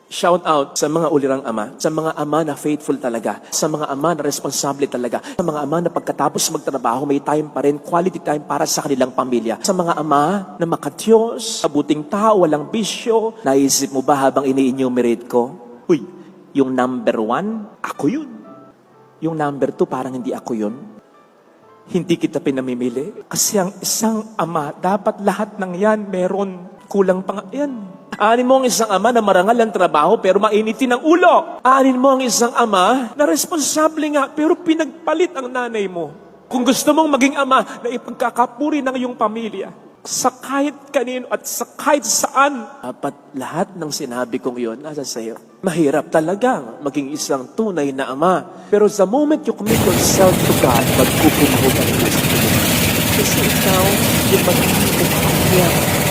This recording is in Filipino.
Shout out sa mga ulirang ama, sa mga ama na faithful talaga, sa mga ama na responsable talaga, sa mga ama na pagkatapos magtrabaho may time pa rin, quality time para sa kanilang pamilya. Sa mga ama na makatiyos, mabuting tao, walang bisyo. Naisip mo ba habang ini-enumerate ko? Uy, yung number 1, ako yun. Yung number 2, parang hindi ako yun. Hindi kita pinamimili. Kasi ang isang ama, dapat lahat ng yan meron. Kulang pa nga yan. Aanin mo ang isang ama na marangal ang trabaho pero mainitin ang ulo. Aanin mo ang isang ama na responsable nga pero pinagpalit ang nanay mo. Kung gusto mong maging ama na ipagkakapuri ng iyong pamilya, sa kahit kanino at sa kahit saan, dapat lahat ng sinabi kong yun nasa sa'yo. Mahirap talaga maging isang tunay na ama. Pero the moment you commit yourself to God, magkukumahog ang Diyos. Kasi ikaw, yung magiging kapatid.